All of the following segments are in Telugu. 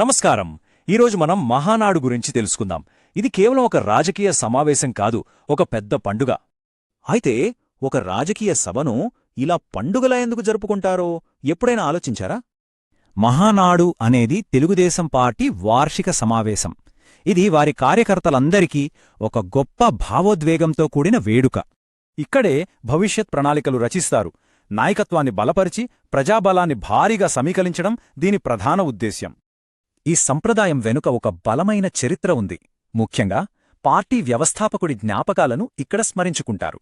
నమస్కారం. ఈరోజు మనం మహానాడు గురించి తెలుసుకుందాం. ఇది కేవలం ఒక రాజకీయ సమావేశం కాదు, ఒక పెద్ద పండుగ. అయితే ఒక రాజకీయ సభను ఇలా పండుగలా ఎందుకు జరుపుకుంటారో ఎప్పుడైనా ఆలోచించారా? మహానాడు అనేది తెలుగుదేశం పార్టీ వార్షిక సమావేశం. ఇది వారి కార్యకర్తలందరికీ ఒక గొప్ప భావోద్వేగంతో కూడిన వేడుక. ఇక్కడే భవిష్యత్ ప్రణాళికలు రచిస్తారు. నాయకత్వాన్ని బలపరిచి ప్రజాబలాన్ని భారీగా సమీకరించడం దీని ప్రధాన ఉద్దేశ్యం. ఈ సంప్రదాయం వెనుక ఒక బలమైన చరిత్ర ఉంది. ముఖ్యంగా పార్టీ వ్యవస్థాపకుడి జ్ఞాపకాలను ఇక్కడ స్మరించుకుంటారు.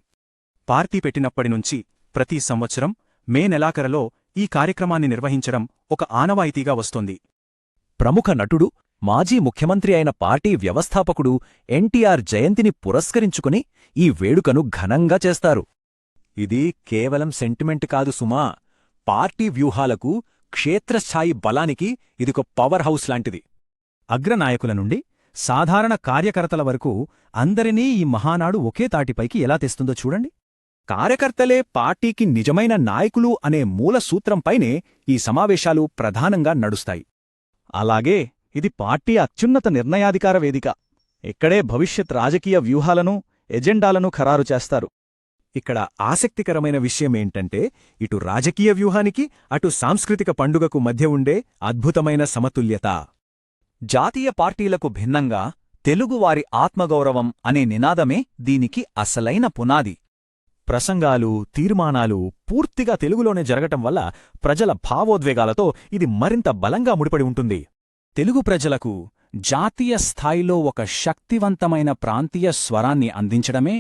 పార్టీ పెట్టినప్పటినుంచి ప్రతి సంవత్సరం మే నెలాఖరులో ఈ కార్యక్రమాన్ని నిర్వహించడం ఒక ఆనవాయితీగా వస్తోంది. ప్రముఖ నటుడు, మాజీ ముఖ్యమంత్రి అయిన పార్టీ వ్యవస్థాపకుడు ఎన్టీఆర్ జయంతిని పురస్కరించుకుని ఈ వేడుకను ఘనంగా చేస్తారు. ఇది కేవలం సెంటిమెంట్ కాదు సుమా. పార్టీ వ్యూహాలకు, క్షేత్రస్థాయి బలానికి ఇదొక పవర్ హౌస్ లాంటిది. అగ్రనాయకుల నుండి సాధారణ కార్యకర్తల వరకు అందరినీ ఈ మహానాడు ఒకే తాటిపైకి ఎలా తెస్తుందో చూడండి. కార్యకర్తలే పార్టీకి నిజమైన నాయకులు అనే మూల సూత్రంపైనే ఈ సమావేశాలు ప్రధానంగా నడుస్తాయి. అలాగే ఇది పార్టీ అత్యున్నత నిర్ణయాధికార వేదిక. ఇక్కడే భవిష్యత్ రాజకీయ వ్యూహాలను, ఎజెండాలను ఖరారు చేస్తారు. ఇక్కడ ఆసక్తికరమైన విషయమేంటంటే, ఇటు రాజకీయ వ్యూహానికి, అటు సాంస్కృతిక పండుగకు మధ్య ఉండే అద్భుతమైన సమతుల్యత. జాతీయ పార్టీలకు భిన్నంగా తెలుగువారి ఆత్మగౌరవం అనే నినాదమే దీనికి అసలైన పునాది. ప్రసంగాలు, తీర్మానాలు పూర్తిగా తెలుగులోనే జరగటం వల్ల ప్రజల భావోద్వేగాలతో ఇది మరింత బలంగా ముడిపడి ఉంటుంది. తెలుగు ప్రజలకు జాతీయ స్థాయిలో ఒక శక్తివంతమైన ప్రాంతీయ స్వరాన్ని అందించడమే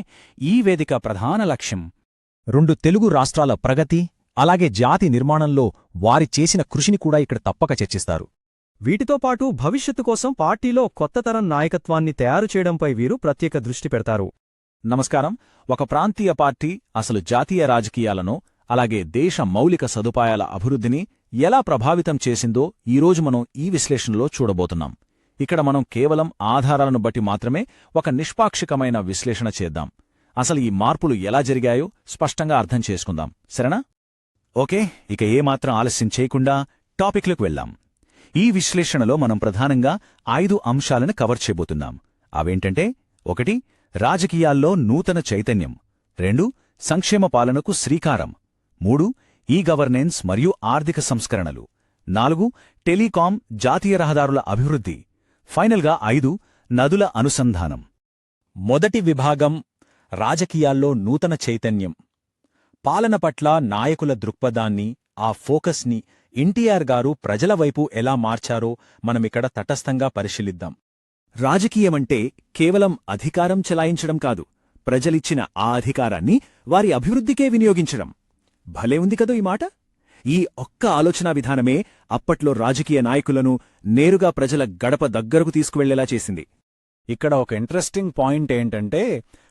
ఈ వేదిక ప్రధాన లక్ష్యం. రెండు తెలుగు రాష్ట్రాల ప్రగతి, అలాగే జాతి నిర్మాణంలో వారి చేసిన కృషిని కూడా ఇక్కడ తప్పక చర్చిస్తారు. వీటితో పాటు భవిష్యత్తు కోసం పార్టీలో కొత్తతరం నాయకత్వాన్ని తయారు చేయడంపై వీరు ప్రత్యేక దృష్టి పెడతారు. నమస్కారం. ఒక ప్రాంతీయ పార్టీ అసలు జాతీయ రాజకీయాలను, అలాగే దేశ మౌలిక సదుపాయాల అభివృద్ధిని ఎలా ప్రభావితం చేసిందో ఈరోజు మనం ఈ విశ్లేషణలో చూడబోతున్నాం. ఇక్కడ మనం కేవలం ఆధారాలను బట్టి మాత్రమే ఒక నిష్పాక్షికమైన విశ్లేషణ చేద్దాం. అసలు ఈ మార్పులు ఎలా జరిగాయో స్పష్టంగా అర్థం చేసుకుందాం. సరేనా? ఓకే, ఇక ఏమాత్రం ఆలస్యం చేయకుండా టాపిక్లకు వెళ్దాం. ఈ విశ్లేషణలో మనం ప్రధానంగా 5 అంశాలను కవర్ చేయబోతున్నాం. అవేంటంటే: 1. రాజకీయాల్లో నూతన చైతన్యం. 2. సంక్షేమ పాలనకు శ్రీకారం. 3. ఈ గవర్నెన్స్ మరియు ఆర్థిక సంస్కరణలు. 4. టెలికాం, జాతీయ రహదారుల అభివృద్ధి. ఫైనల్గా 5. నదుల అనుసంధానం. మొదటి విభాగం: రాజకీయాల్లో నూతన చైతన్యం. పాలన పట్ల నాయకుల దృక్పథాన్ని, ఆ ఫోకస్ని ఎన్టీఆర్ గారు ప్రజల వైపు ఎలా మార్చారో మనమిక్కడ తటస్థంగా పరిశీలిద్దాం. రాజకీయమంటే కేవలం అధికారం చెలాయించడం కాదు, ప్రజలిచ్చిన ఆ అధికారాన్ని వారి అభివృద్ధికే వినియోగించడం. భలే ఉంది కదో ఈ మాట. ఈ ఒక్క ఆలోచనా విధానమే అప్పట్లో రాజకీయ నాయకులను నేరుగా ప్రజల గడప దగ్గరకు తీసుకువెళ్లేలా చేసింది. ఇక్కడ ఒక ఇంట్రెస్టింగ్ పాయింట్ ఏంటంటే,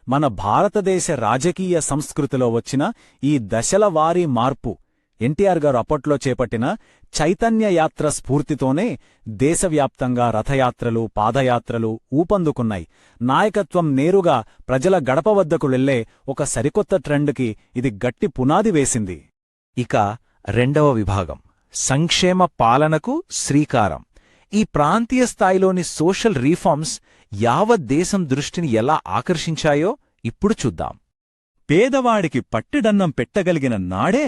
మన భారతదేశ రాజకీయ సంస్కృతిలో వచ్చిన ఈ దశల వారీ మార్పు ఎన్టీఆర్ గారు అప్పట్లో చేపట్టిన చైతన్య యాత్ర స్ఫూర్తితోనే దేశవ్యాప్తంగా రథయాత్రలు, పాదయాత్రలు ఊపందుకున్నాయి. నాయకత్వం నేరుగా ప్రజల గడప వద్దకు వెళ్లే ఒక సరికొత్త ట్రెండ్కి ఇది గట్టి పునాది వేసింది. ఇక రెండవ విభాగం: సంక్షేమ పాలనకు శ్రీకారం. ఈ ప్రాంతీయ స్థాయిలోని సోషల్ రీఫార్మ్స్ యావత్ దేశం దృష్టిని ఎలా ఆకర్షించాయో ఇప్పుడు చూద్దాం. పేదవాడికి పట్టెడన్నం పెట్టగలిగిన నాడే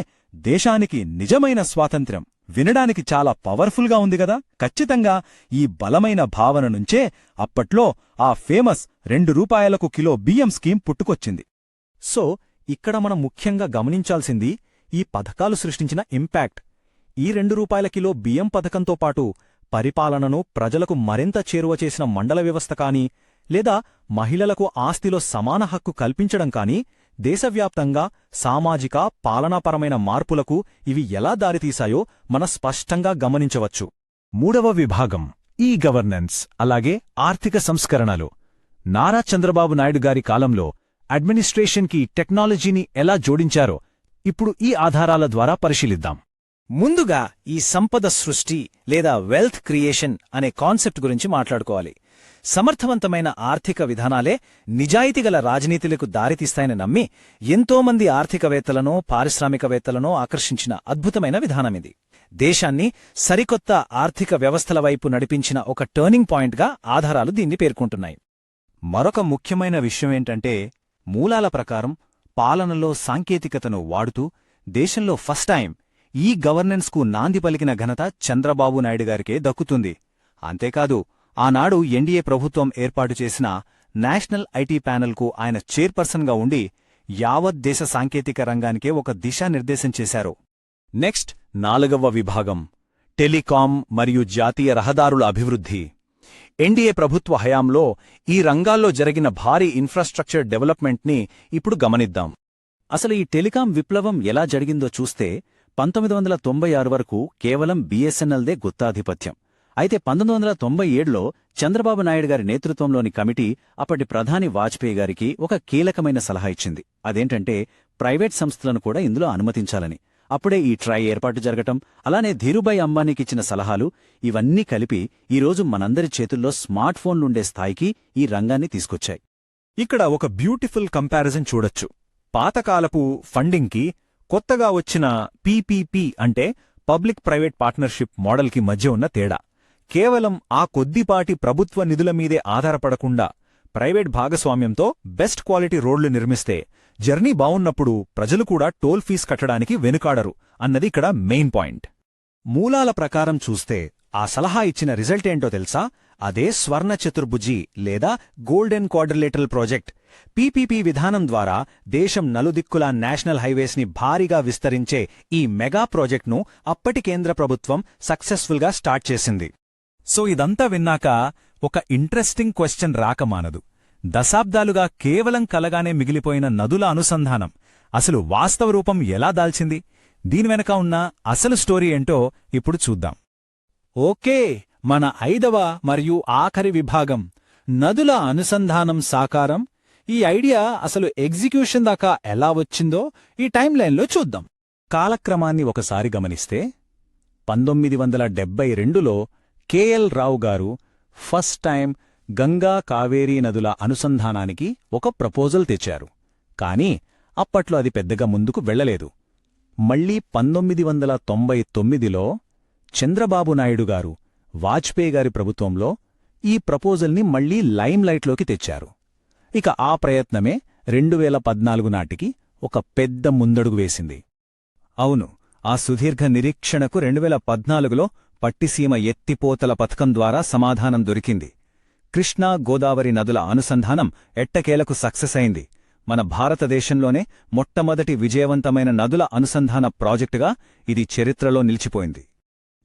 దేశానికి నిజమైన స్వాతంత్ర్యం. వినడానికి చాలా పవర్ఫుల్గా ఉంది గదా? ఖచ్చితంగా ఈ బలమైన భావన నుంచే అప్పట్లో ఆ ఫేమస్ ₹2 కిలో బియ్యం స్కీమ్ పుట్టుకొచ్చింది. సో ఇక్కడ మనం ముఖ్యంగా గమనించాల్సింది ఈ పథకాలు సృష్టించిన ఇంపాక్ట్. ఈ ₹2 కిలో బియ్యం పథకంతో పాటు పరిపాలనను ప్రజలకు మరింత చేరువ చేసిన మండల వ్యవస్థ కానీ, లేదా మహిళలకు ఆస్తిలో సమాన హక్కు కల్పించడం కానీ, దేశవ్యాప్తంగా సామాజిక, పాలనాపరమైన మార్పులకు ఇవి ఎలా దారితీశాయో మనం స్పష్టంగా గమనించవచ్చు. మూడవ విభాగం: ఈ గవర్నెన్స్, అలాగే ఆర్థిక సంస్కరణలు. నారా చంద్రబాబు నాయుడు గారి కాలంలో అడ్మినిస్ట్రేషన్కి టెక్నాలజీని ఎలా జోడించారో ఇప్పుడు ఈ ఆధారాల ద్వారా పరిశీలిద్దాం. ముందుగా ఈ సంపద సృష్టి లేదా వెల్త్ క్రియేషన్ అనే కాన్సెప్ట్ గురించి మాట్లాడుకోవాలి. సమర్థవంతమైన ఆర్థిక విధానాలే నిజాయితీగల రాజనీతులకు దారితీస్తాయని నమ్మి ఎంతోమంది ఆర్థికవేత్తలను, పారిశ్రామికవేత్తలను ఆకర్షించిన అద్భుతమైన విధానమిది. దేశాన్ని సరికొత్త ఆర్థిక వ్యవస్థల వైపు నడిపించిన ఒక టర్నింగ్ పాయింట్గా ఆధారాలు దీన్ని పేర్కొంటున్నాయి. మరొక ముఖ్యమైన విషయమేంటంటే, మూలాల ప్రకారం పాలనలో సాంకేతికతను వాడుతూ దేశంలో ఫస్ట్ టైం ఈ గవర్నెన్స్కు నాంది పలికిన ఘనత చంద్రబాబు నాయుడు గారికే దక్కుతుంది. అంతేకాదు, ఆనాడు ఎన్డీఏ ప్రభుత్వం ఏర్పాటు చేసిన నేషనల్ ఐటీ ప్యానెల్కు ఆయన చైర్పర్సన్గా ఉండి యావత్ దేశ సాంకేతిక రంగానికే ఒక దిశానిర్దేశం చేశారు. నెక్స్ట్ 4వ విభాగం టెలికాం మరియు జాతీయ రహదారుల అభివృద్ధి. ఎన్డీఏ ప్రభుత్వ హయాంలో ఈ రంగాల్లో జరిగిన భారీ ఇన్ఫ్రాస్ట్రక్చర్ డెవలప్మెంట్ని ఇప్పుడు గమనిద్దాం. అసలు ఈ టెలికాం విప్లవం ఎలా జరిగిందో చూస్తే 1996 వరకు కేవలం బీఎస్ఎన్ఎల్దే గుత్తాధిపత్యం. అయితే 1997లో చంద్రబాబు నాయుడు గారి నేతృత్వంలోని కమిటీ అప్పటి ప్రధాని వాజ్పేయి గారికి ఒక కీలకమైన సలహా ఇచ్చింది. అదేంటంటే ప్రైవేట్ సంస్థలను కూడా ఇందులో అనుమతించాలని. అప్పుడే ఈ ట్రై ఏర్పాటు జరగటం, అలానే ధీరుభాయ్ అంబానీకిచ్చిన సలహాలు, ఇవన్నీ కలిపి ఈరోజు మనందరి చేతుల్లో స్మార్ట్ ఫోన్లుండే స్థాయికి ఈ రంగాన్ని తీసుకొచ్చాయి. ఇక్కడ ఒక బ్యూటిఫుల్ కంపారిజన్ చూడొచ్చు. పాతకాలపు ఫండింగ్కి కొత్తగా వచ్చిన పీపీపీ అంటే పబ్లిక్ ప్రైవేట్ పార్ట్నర్షిప్ మోడల్కి మధ్య ఉన్న తేడా. కేవలం ఆ కొద్దిపాటి ప్రభుత్వ నిధుల మీదే ఆధారపడకుండా ప్రైవేట్ భాగస్వామ్యంతో బెస్ట్ క్వాలిటీ రోడ్లు నిర్మిస్తే జర్నీ బావున్నప్పుడు ప్రజలు కూడా టోల్ ఫీజ్ కట్టడానికి వెనుకాడరు అన్నది ఇక్కడ మెయిన్ పాయింట్. మూలాల ప్రకారం చూస్తే ఆ సలహా ఇచ్చిన రిజల్ట్ ఏంటో తెలుసా? అదే స్వర్ణ చతుర్భుజి లేదా గోల్డెన్ క్వాడ్రిలేటరల్ ప్రాజెక్ట్. పీపీపీ విధానం ద్వారా దేశం నలుదిక్కులా నేషనల్ హైవేస్ని భారీగా విస్తరించే ఈ మెగా ప్రాజెక్ట్ను అప్పటి కేంద్ర ప్రభుత్వం సక్సెస్ఫుల్గా స్టార్ట్ చేసింది. సో ఇదంతా విన్నాక ఒక ఇంట్రెస్టింగ్ క్వశ్చన్ రాకమానదు. దశాబ్దాలుగా కేవలం కలగానే మిగిలిపోయిన నదుల అనుసంధానం అసలు వాస్తవ రూపం ఎలా దాల్చింది? దీని వెనక ఉన్న అసలు స్టోరీ ఏంటో ఇప్పుడు చూద్దాం. ఓకే, మన 5వ మరియు ఆఖరి విభాగం నదుల అనుసంధానం సాకారం. ఈ ఐడియా అసలు ఎగ్జిక్యూషన్ దాకా ఎలా వచ్చిందో ఈ టైంలైన్లో చూద్దాం. కాలక్రమాన్ని ఒకసారి గమనిస్తే 1972లో కేఎల్ రావు గారు ఫస్ట్ టైం గంగా కావేరీ నదుల అనుసంధానానికి ఒక ప్రపోజల్ తెచ్చారు. కాని అప్పట్లో అది పెద్దగా ముందుకు వెళ్లలేదు. మళ్లీ 1999లో చంద్రబాబు నాయుడు గారు వాజ్పేయి గారి ప్రభుత్వంలో ఈ ప్రపోజల్ని మళ్లీ లైమ్ లైట్లోకి తెచ్చారు. ఇక ఆ ప్రయత్నమే 2014 నాటికి ఒక పెద్ద ముందడుగు వేసింది. అవును, ఆ సుదీర్ఘ నిరీక్షణకు 2014లో పట్టిసీమ ఎత్తిపోతల పథకం ద్వారా సమాధానం దొరికింది. కృష్ణా గోదావరి నదుల అనుసంధానం ఎట్టకేలకు సక్సెస్ అయింది. మన భారతదేశంలోనే మొట్టమొదటి విజయవంతమైన నదుల అనుసంధాన ప్రాజెక్టుగా ఇది చరిత్రలో నిలిచిపోయింది.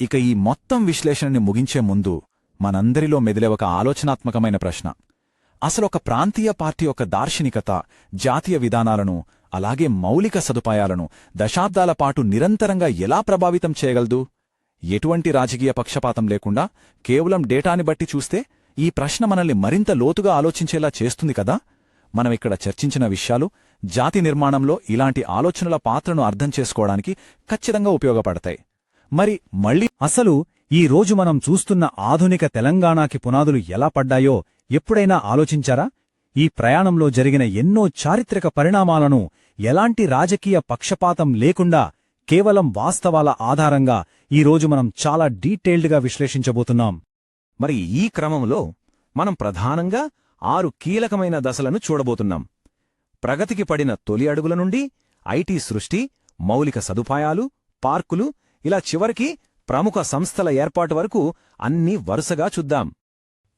ఇక ఈ మొత్తం విశ్లేషణని ముగించే ముందు మనందరిలో మెదిలే ఒక ఆలోచనాత్మకమైన ప్రశ్న. అసలొక ప్రాంతీయ పార్టీ యొక్క దార్శనికత, జాతీయ విధానాలను, అలాగే మౌలిక సదుపాయాలను దశాబ్దాల పాటు నిరంతరంగా ఎలా ప్రభావితం చేయగలదు? ఎటువంటి రాజకీయ పక్షపాతం లేకుండా కేవలం డేటాని బట్టి చూస్తే ఈ ప్రశ్న మనల్ని మరింత లోతుగా ఆలోచించేలా చేస్తుంది కదా. మనమిక్కడ చర్చించిన విషయాలు జాతి నిర్మాణంలో ఇలాంటి ఆలోచనల పాత్రను అర్థం చేసుకోవడానికి ఖచ్చితంగా ఉపయోగపడతాయి. మరి మళ్ళీ అసలు ఈ రోజు మనం చూస్తున్న ఆధునిక తెలంగాణకి పునాదులు ఎలా పడ్డాయో ఎప్పుడైనా ఆలోచించారా? ఈ ప్రయాణంలో జరిగిన ఎన్నో చారిత్రక పరిణామాలను ఎలాంటి రాజకీయ పక్షపాతం లేకుండా కేవలం వాస్తవాల ఆధారంగా ఈరోజు మనం చాలా డీటెయిల్డ్గా విశ్లేషించబోతున్నాం. మరి ఈ క్రమంలో మనం ప్రధానంగా 6 కీలకమైన దశలను చూడబోతున్నాం. ప్రగతికి పడిన తొలి అడుగుల నుండి ఐటీ సృష్టి, మౌలిక సదుపాయాలు, పార్కులు, ఇలా చివరికి ప్రముఖ సంస్థల ఏర్పాటు వరకు అన్నీ వరుసగా చూద్దాం.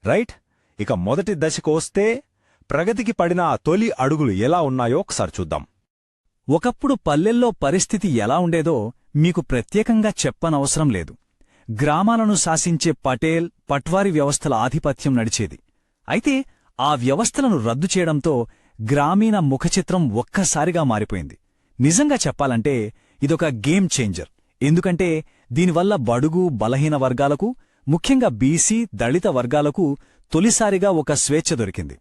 రైట్, ఇక మొదటి దశకు వస్తే ప్రగతికి పడిన ఆ తొలి అడుగులు ఎలా ఉన్నాయో ఒకసారి చూద్దాం. ఒకప్పుడు పల్లెల్లో పరిస్థితి ఎలా ఉండేదో మీకు ప్రత్యేకంగా చెప్పనవసరం లేదు. గ్రామాలను శాసించే పటేల్, పట్వారీ వ్యవస్థల ఆధిపత్యం నడిచేది. అయితే ఆ వ్యవస్థలను రద్దు చేయడంతో గ్రామీణ ముఖచిత్రం ఒక్కసారిగా మారిపోయింది. నిజంగా చెప్పాలంటే ఇదొక గేమ్ చేంజర్. ఎందుకంటే దీనివల్ల బడుగు, బలహీన వర్గాలకు, ముఖ్యంగా బీసీ, దళిత వర్గాలకు తొలిసారిగా ఒక స్వేచ్ఛ దొరికింది.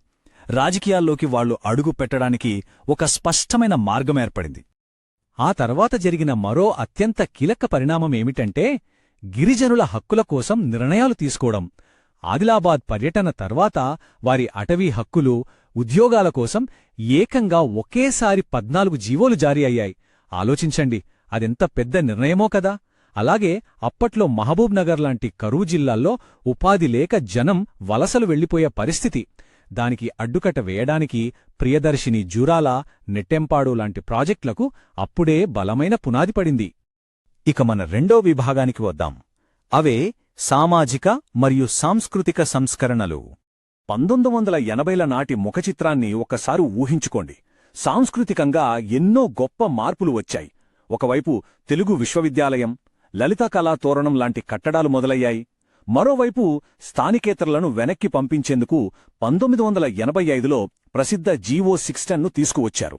రాజకీయాల్లోకి వాళ్లు అడుగు పెట్టడానికి ఒక స్పష్టమైన మార్గం ఏర్పడింది. ఆ తర్వాత జరిగిన మరో అత్యంత కీలక పరిణామమేమిటంటే గిరిజనుల హక్కుల కోసం నిర్ణయాలు తీసుకోవడం. ఆదిలాబాద్ పర్యటన తర్వాత వారి అటవీ హక్కులు, ఉద్యోగాల కోసం ఏకంగా ఒకేసారి 14 జీవోలు జారీ అయ్యాయి. ఆలోచించండి, అదెంత పెద్ద నిర్ణయమో కదా. అలాగే అప్పట్లో మహబూబ్ నగర్ లాంటి కరువు జిల్లాల్లో ఉపాధి లేక జనం వలసలు వెళ్లిపోయే పరిస్థితి. దానికి అడ్డుకట్ట వేయడానికి ప్రియదర్శిని జూరాల, నెట్టెంపాడు లాంటి ప్రాజెక్టులకు అప్పుడే బలమైన పునాది పడింది. ఇక మన రెండో విభాగానికి వద్దాం. అవే సామాజిక మరియు సాంస్కృతిక సంస్కరణలు. 1980ల నాటి ముఖచిత్రాన్ని ఒక్కసారి ఊహించుకోండి. సాంస్కృతికంగా ఎన్నో గొప్ప మార్పులు వచ్చాయి. ఒకవైపు తెలుగు విశ్వవిద్యాలయం, లలితా కళా తోరణం లాంటి కట్టడాలు మొదలయ్యాయి. మరోవైపు స్థానికేతరులను వెనక్కి పంపించేందుకు 1985లో ప్రసిద్ధ జీవో 610ను తీసుకువచ్చారు.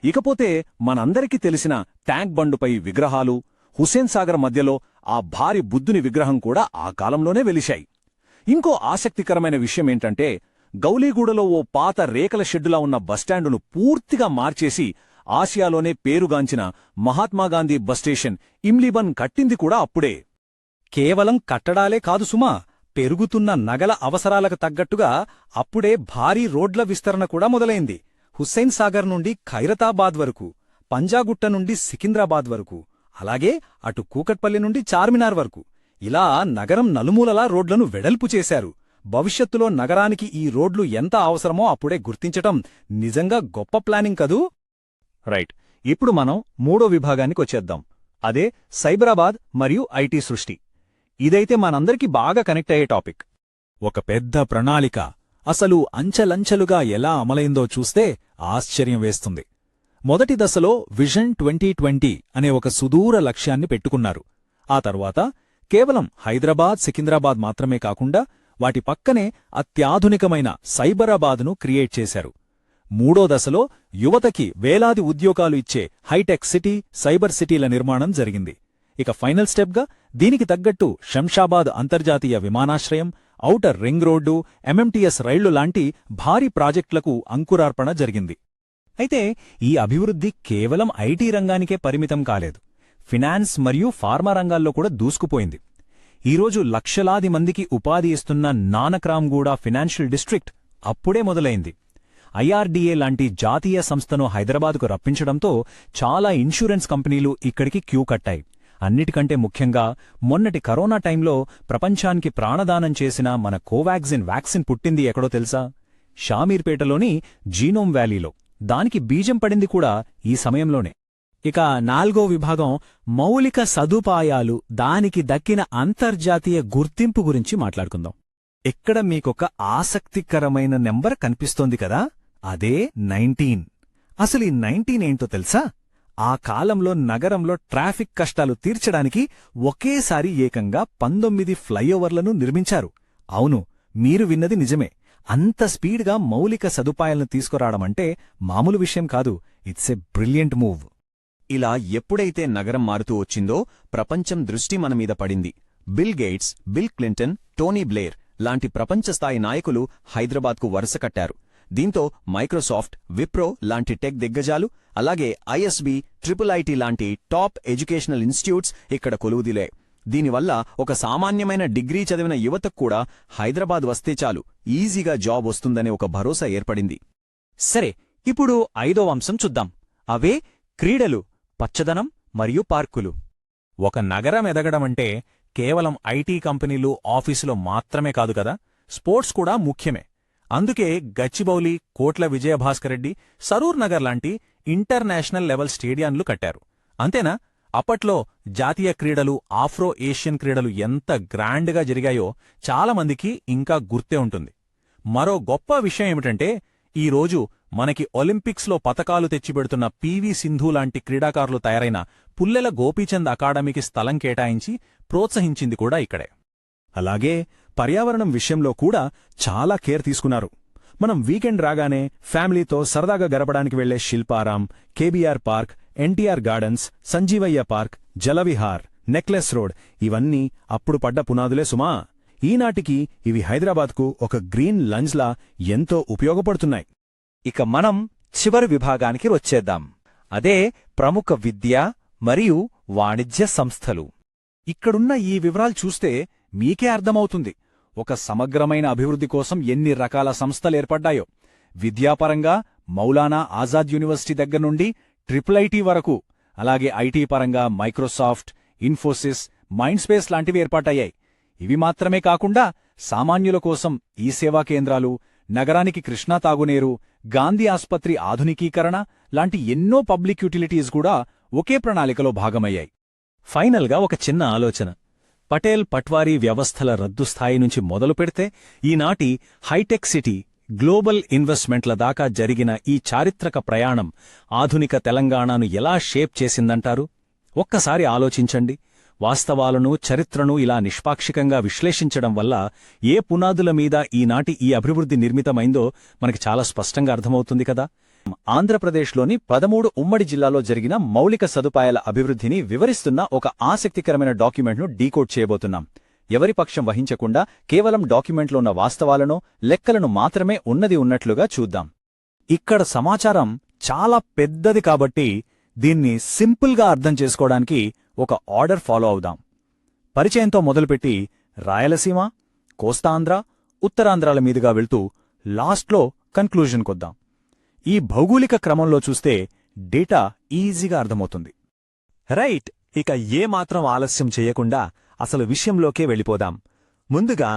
ఇకపోతే మనందరికీ తెలిసిన ట్యాంక్ బండుపై విగ్రహాలు, హుస్సేన్ సాగర్ మధ్యలో ఆ భారీ బుద్ధుని విగ్రహం కూడా ఆ కాలంలోనే వెలిశాయి. ఇంకో ఆసక్తికరమైన విషయమేంటంటే, గౌలీగూడలో ఓ పాత రేకల షెడ్డులా ఉన్న బస్టాండును పూర్తిగా మార్చేసి ఆసియాలోనే పేరుగాంచిన మహాత్మాగాంధీ బస్స్టేషన్ ఇమ్లీబన్ కట్టింది కూడా అప్పుడే. కేవలం కట్టడాలే కాదు సుమా, పెరుగుతున్న నగల అవసరాలకు తగ్గట్టుగా అప్పుడే భారీ రోడ్ల విస్తరణ కూడా మొదలైంది. హుస్సేన్ సాగర్ నుండి ఖైరతాబాద్ వరకు, పంజాగుట్ట నుండి సికింద్రాబాద్ వరకు, అలాగే అటు కూకట్పల్లి నుండి చార్మినార్ వరకు ఇలా నగరం నలుమూలలా రోడ్లను వెడల్పు చేశారు. భవిష్యత్తులో నగరానికి ఈ రోడ్లు ఎంత అవసరమో అప్పుడే గుర్తించటం నిజంగా గొప్ప ప్లానింగ్ కదూ. రైట్. ఇప్పుడు మనం మూడో విభాగానికొచ్చేద్దాం. అదే సైబరాబాద్ మరియు ఐటీ సృష్టి. ఇదైతే మనందరికీ బాగా కనెక్ట్ అయ్యే టాపిక్. ఒక పెద్ద ప్రణాళిక అసలు అంచెలంచెలుగా ఎలా అమలైందో చూస్తే ఆశ్చర్యం వేస్తుంది. మొదటి దశలో విజన్ 2020 అనే ఒక సుదూర లక్ష్యాన్ని పెట్టుకున్నారు. ఆ తర్వాత కేవలం హైదరాబాద్, సికింద్రాబాద్ మాత్రమే కాకుండా వాటి పక్కనే అత్యాధునికమైన సైబరాబాద్ను క్రియేట్ చేశారు. మూడో దశలో యువతకి వేలాది ఉద్యోగాలు ఇచ్చే హైటెక్ సిటీ, సైబర్ సిటీల నిర్మాణం జరిగింది. ఇక ఫైనల్ స్టెప్గా దీనికి తగ్గట్టు శంషాబాద్ అంతర్జాతీయ విమానాశ్రయం, ఔటర్ రింగ్ రోడ్డు, ఎంఎంటీఎస్ రైళ్లు లాంటి భారీ ప్రాజెక్టులకు అంకురార్పణ జరిగింది. అయితే ఈ అభివృద్ధి కేవలం ఐటీ రంగానికే పరిమితం కాలేదు. ఫినాన్స్ మరియు ఫార్మా రంగాల్లో కూడా దూసుకుపోయింది. ఈరోజు లక్షలాది మందికి ఉపాధి ఇస్తున్న నానక్రామ్గూడ ఫినాన్షియల్ డిస్ట్రిక్ట్ అప్పుడే మొదలైంది. ఐఆర్డీఏ లాంటి జాతీయ సంస్థను హైదరాబాద్కు రప్పించడంతో చాలా ఇన్సూరెన్స్ కంపెనీలు ఇక్కడికి క్యూ కట్టాయి. అన్నిటికంటే ముఖ్యంగా మొన్నటి కరోనా టైంలో ప్రపంచానికి ప్రాణదానం చేసిన మన కోవాక్సిన్ వ్యాక్సిన్ పుట్టింది ఎక్కడో తెలుసా? షామీర్పేటలోని జీనోమ్ వ్యాలీలో. దానికి బీజం పడింది కూడా ఈ సమయంలోనే. ఇక నాల్గో విభాగం మౌలిక సదుపాయాలు, దానికి దక్కిన అంతర్జాతీయ గుర్తింపు గురించి మాట్లాడుకుందాం. ఇక్కడ మీకొక ఆసక్తికరమైన నెంబర్ కనిపిస్తోంది కదా, అదే 19. అసలు ఈ 19 ఏంటో తెలుసా? ఆ కాలంలో నగరంలో ట్రాఫిక్ కష్టాలు తీర్చడానికి ఒకేసారి ఏకంగా 19 ఫ్లైఓవర్లను నిర్మించారు. అవును, మీరు విన్నది నిజమే. అంత స్పీడ్గా మౌలిక సదుపాయాలను తీసుకురావడమంటే మామూలు విషయం కాదు. It's a brilliant move. ఇలా ఎప్పుడైతే నగరం మారుతూ వచ్చిందో ప్రపంచం దృష్టి మనమీద పడింది. Bill gates, bill Clinton, Tony Blair లాంటి ప్రపంచస్థాయి నాయకులు హైదరాబాద్కు వరుస కట్టారు. దీంతో మైక్రోసాఫ్ట్, విప్రో లాంటి టెక్ దిగ్గజాలు, అలాగే ఐఎస్బీ, ట్రిపుల్ ఐటీ లాంటి టాప్ ఎడ్యుకేషనల్ ఇన్స్టిట్యూట్స్ ఇక్కడ కొలువుదిలే. దీనివల్ల ఒక సామాన్యమైన డిగ్రీ చదివిన యువతకు కూడా హైదరాబాద్ వస్తే చాలు, ఈజీగా జాబ్ వస్తుందనే ఒక భరోసా ఏర్పడింది. సరే, ఇప్పుడు 5వ అంశం చూద్దాం. అవే క్రీడలు, పచ్చదనం మరియు పార్కులు. ఒక నగరం ఎదగడమంటే కేవలం ఐటీ కంపెనీలు, ఆఫీసులో మాత్రమే కాదు కదా, స్పోర్ట్స్ కూడా ముఖ్యమే. అందుకే గచ్చిబౌలి, కోట్ల విజయభాస్కరెడ్డి, సరూర్ నగర్ లాంటి ఇంటర్నేషనల్ లెవెల్ స్టేడియాన్లు కట్టారు. అంతేనా, అప్పట్లో జాతీయ క్రీడలు, ఆఫ్రో ఏషియన్ క్రీడలు ఎంత గ్రాండ్గా జరిగాయో చాలామందికి ఇంకా గుర్తే ఉంటుంది. మరో గొప్ప విషయం ఏమిటంటే, ఈరోజు మనకి ఒలింపిక్స్లో పతకాలు తెచ్చిపెడుతున్న పీవీ సింధు లాంటి క్రీడాకారులు తయారైన పుల్లెల గోపీచంద్ అకాడమీకి స్థలం కేటాయించి ప్రోత్సహించింది కూడా ఇక్కడే. అలాగే పర్యావరణం విషయంలో కూడా చాలా కేర్ తీసుకున్నారు. మనం వీకెండ్ రాగానే ఫ్యామిలీతో సరదాగా గడపడానికి వెళ్లే Shilparamam, KBR park, NTR gardens, Sanjeevaiah park, Jalavihar, necklace road ఇవన్నీ అప్పుడు పడ్డ పునాదులే సుమా. ఈనాటికి ఇవి హైదరాబాద్కు ఒక గ్రీన్ లంజ్లా ఎంతో ఉపయోగపడుతున్నాయి. ఇక మనం చివరి విభాగానికి వచ్చేద్దాం. అదే ప్రముఖ విద్య మరియు వాణిజ్య సంస్థలు. ఇక్కడున్న ఈ వివరాలు చూస్తే మీకే అర్థమవుతుంది ఒక సమగ్రమైన అభివృద్ధి కోసం ఎన్ని రకాల సంస్థలేర్పడ్డాయో. విద్యాపరంగా మౌలానా ఆజాద్ యూనివర్సిటీ దగ్గర్నుండి ట్రిపుల్ ఐటీ వరకు, అలాగే ఐటీ పరంగా మైక్రోసాఫ్ట్, ఇన్ఫోసిస్, మైండ్స్పేస్ లాంటివి ఏర్పాటయ్యాయి. ఇవి మాత్రమే కాకుండా సామాన్యుల కోసం ఈ సేవా కేంద్రాలు, నగరానికి కృష్ణా తాగునీరు, గాంధీ ఆస్పత్రి ఆధునికీకరణ లాంటి ఎన్నో పబ్లిక్ యుటిలిటీస్ కూడా ఒకే ప్రణాళికలో భాగమయ్యాయి. ఫైనల్గా ఒక చిన్న ఆలోచన. పటేల్ పట్వారీ వ్యవస్థల రద్దు స్థాయి నుంచి మొదలుపెడితే ఈనాటి హైటెక్ సిటీ, గ్లోబల్ ఇన్వెస్ట్మెంట్ల దాకా జరిగిన ఈ చారిత్రక ప్రయాణం ఆధునిక తెలంగాణను ఎలా షేప్ చేసిందంటారు? ఒక్కసారి ఆలోచించండి. వాస్తవాలను, చరిత్రను ఇలా నిష్పాక్షికంగా విశ్లేషించడం వల్ల ఏ పునాదుల మీద ఈనాటి ఈ అభివృద్ధి నిర్మితమైందో మనకి చాలా స్పష్టంగా అర్థమవుతుంది కదా. ఆంధ్రప్రదేశ్లోని 13 ఉమ్మడి జిల్లాలో జరిగిన మౌలిక సదుపాయాల అభివృద్ధిని వివరిస్తున్న ఒక ఆసక్తికరమైన డాక్యుమెంట్ను డీకోడ్ చేయబోతున్నాం. ఎవరి పక్షం వహించకుండా కేవలం డాక్యుమెంట్లో ఉన్న వాస్తవాలను, లెక్కలను మాత్రమే ఉన్నది ఉన్నట్లుగా చూద్దాం. ఇక్కడ సమాచారం చాలా పెద్దది కాబట్టి దీన్ని సింపుల్గా అర్థం చేసుకోవడానికి ఒక ఆర్డర్ ఫాలో అవుదాం. పరిచయంతో మొదలుపెట్టి రాయలసీమ, కోస్తాంధ్ర, ఉత్తరాంధ్రాల మీదుగా వెళ్తూ లాస్ట్లో కన్క్లూజన్కొద్దాం. ఈ భౌగోళిక క్రమంలో చూస్తే డేటా ఈజీగా అర్థమవుతుంది. రైట్, ఇక ఏమాత్రం ఆలస్యం చేయకుండా అసలు విషయంలోకే వెళ్ళిపోదాం. ముందుగా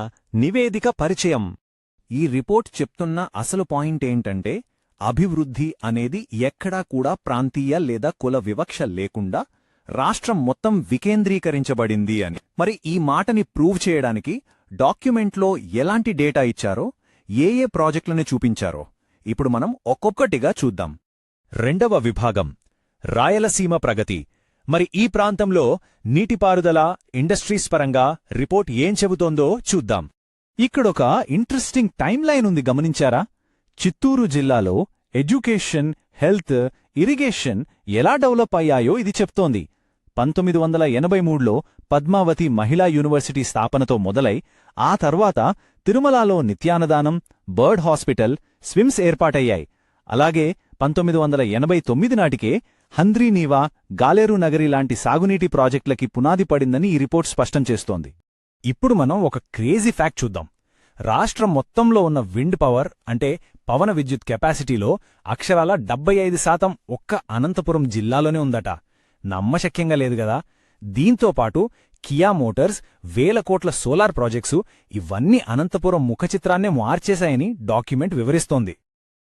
నివేదిక పరిచయం. ఈ రిపోర్ట్ చెప్తున్న అసలు పాయింట్ ఏంటంటే, అభివృద్ధి అనేది ఎక్కడా కూడా ప్రాంతీయ లేదా కుల వివక్ష లేకుండా రాష్ట్రం మొత్తం వికేంద్రీకరించబడింది అని. మరి ఈ మాటని ప్రూవ్ చేయడానికి డాక్యుమెంట్లో ఎలాంటి డేటా ఇచ్చారో, ఏ ప్రాజెక్టులని చూపించారో ఇప్పుడు మనం ఒక్కొక్కటిగా చూద్దాం. రెండవ విభాగం, రాయలసీమ ప్రగతి. మరి ఈ ప్రాంతంలో నీటిపారుదల, ఇండస్ట్రీస్ పరంగా రిపోర్ట్ ఏం చెబుతోందో చూద్దాం. ఇక్కడొక ఇంట్రెస్టింగ్ టైమ్లైన్ ఉంది, గమనించారా? చిత్తూరు జిల్లాలో ఎడ్యుకేషన్, హెల్త్, ఇరిగేషన్ ఎలా డెవలప్ అయ్యాయో ఇది చెప్తోంది. 1983లో పద్మావతి మహిళా యూనివర్సిటీ స్థాపనతో మొదలై ఆ తర్వాత తిరుమలలో నిత్యానదానం, బర్డ్ హాస్పిటల్, స్విమ్స్ ఏర్పాటయ్యాయి. అలాగే 1989 నాటికే హంద్రీనీవా, గాలేరు నగరి లాంటి సాగునీటి ప్రాజెక్టులకి పునాది పడిందని ఈ రిపోర్ట్ స్పష్టం చేస్తోంది. ఇప్పుడు మనం ఒక క్రేజీ ఫ్యాక్ట్ చూద్దాం. రాష్ట్రం మొత్తంలో ఉన్న విండ్ పవర్ అంటే పవన విద్యుత్ కెపాసిటీలో అక్షరాల 75% ఒక్క అనంతపురం జిల్లాలోనే ఉందట. నమ్మశక్యంగా లేదు గదా. దీంతోపాటు కియా మోటార్స్, 1000 కోట్ల సోలార్ ప్రాజెక్ట్సు ఇవన్నీ అనంతపురం ముఖచిత్రాన్నే మార్చేశాయని డాక్యుమెంట్ వివరిస్తోంది.